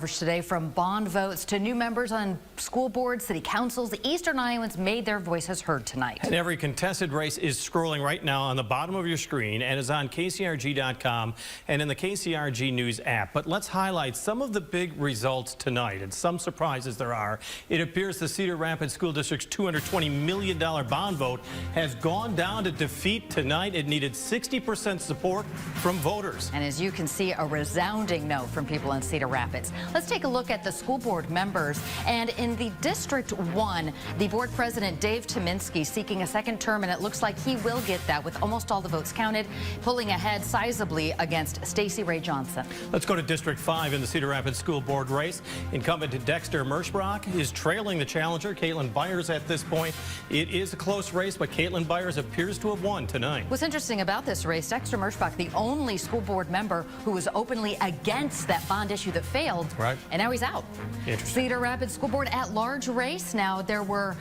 Today, from bond votes to new members on school boards, city councils, the Eastern Iowans made their voices heard tonight. And every contested race is scrolling right now on the bottom of your screen and is on KCRG.com and in the KCRG News app. But let's highlight some of the big results tonight and some surprises there are. It appears the Cedar Rapids School District's $220 million bond vote has gone down to defeat tonight. It needed 60% support from voters. And as you can see, a resounding no from people in Cedar Rapids. Let's take a look at the school board members. And in the District 1, the board president, Dave Tominski, seeking a second term, and it looks like he will get that with almost all the votes counted, pulling ahead sizably against Stacey Ray Johnson. Let's go to District 5 in the Cedar Rapids school board race. Incumbent Dexter Merschbrock is trailing the challenger, Caitlin Byers, at this point. It is a close race, but Caitlin Byers appears to have won tonight. What's interesting about this race, Dexter Merschbrock, the only school board member who was openly against that bond issue that failed. Right. And now he's out. Cedar Rapids School Board at-large race. Now, there were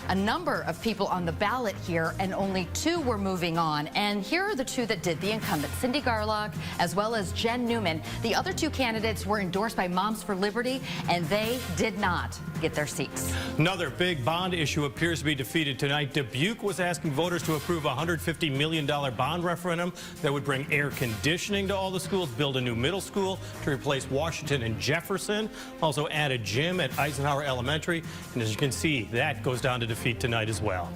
a number of people on the ballot here, and only two were moving on. And here are the two that did. The incumbent, Cindy Garlock, as well as Jen Newman. The other two candidates were endorsed by Moms for Liberty, and they did not get their seats. Another big bond issue appears to be defeated tonight. Dubuque was asking voters to approve a $150 million bond referendum that would bring air conditioning to all the schools, build a new middle school to replace Washington and Jefferson, also add a gym at Eisenhower Elementary. And as you can see, that goes down to defeat tonight as well.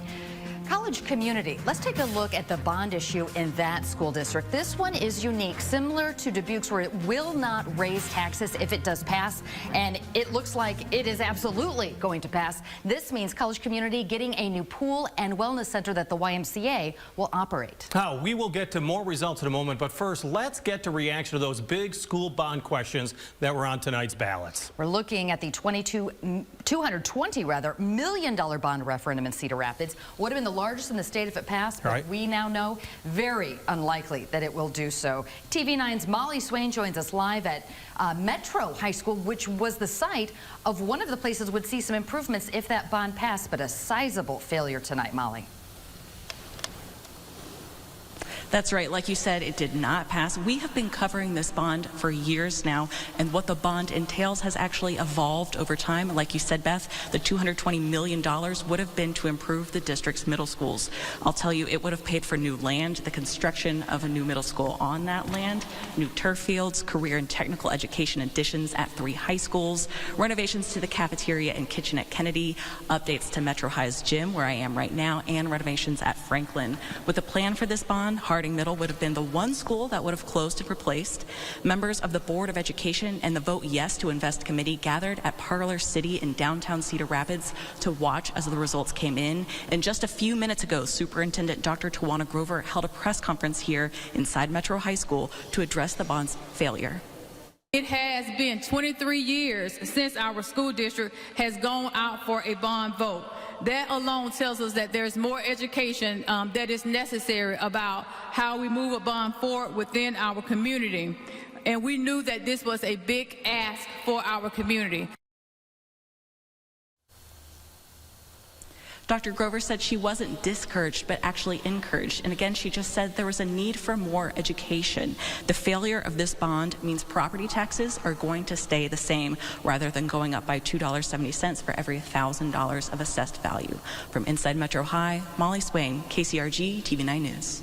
College community. Let's take a look at the bond issue in that school district. This one is unique, similar to Dubuque's, where it will not raise taxes if it does pass, and it looks like it is absolutely going to pass. This means college community getting a new pool and wellness center that the YMCA will operate. Now, we will get to more results in a moment, but first, let's get to reaction to those big school bond questions that were on tonight's ballots. We're looking at the $220 million bond referendum in Cedar Rapids. Would have been the largest in the state if it passed, but we now know very unlikely that it will do so. TV9's Molly Swain joins us live at Metro High School, which was the site of one of the places would see some improvements if that bond passed, but a sizable failure tonight, Molly. That's right. Like you said, it did not pass. We have been covering this bond for years now, and what the bond entails has actually evolved over time. Like you said, Beth, the $220 million would have been to improve the district's middle schools. I'll tell you, it would have paid for new land, the construction of a new middle school on that land, new turf fields, career and technical education additions at 3 high schools, renovations to the cafeteria and kitchen at Kennedy, updates to Metro High's gym, where I am right now, and renovations at Franklin. With a plan for this bond, Harding Middle would have been the one school that would have closed and replaced. Members of the Board of Education and the Vote Yes to Invest Committee gathered at Parlor City in downtown Cedar Rapids to watch as the results came in. And just a few minutes ago, Superintendent Dr. Tawana Grover held a press conference here inside Metro High School to address the bond's failure. It has been 23 years since our school district has gone out for a bond vote. That alone tells us that there's more education that is necessary about how we move a bond forward within our community. And we knew that this was a big ask for our community. Dr. Grover said she wasn't discouraged, but actually encouraged. And again, she just said there was a need for more education. The failure of this bond means property taxes are going to stay the same rather than going up by $2.70 for every $1,000 of assessed value. From inside Metro High, Molly Swain, KCRG TV9 News.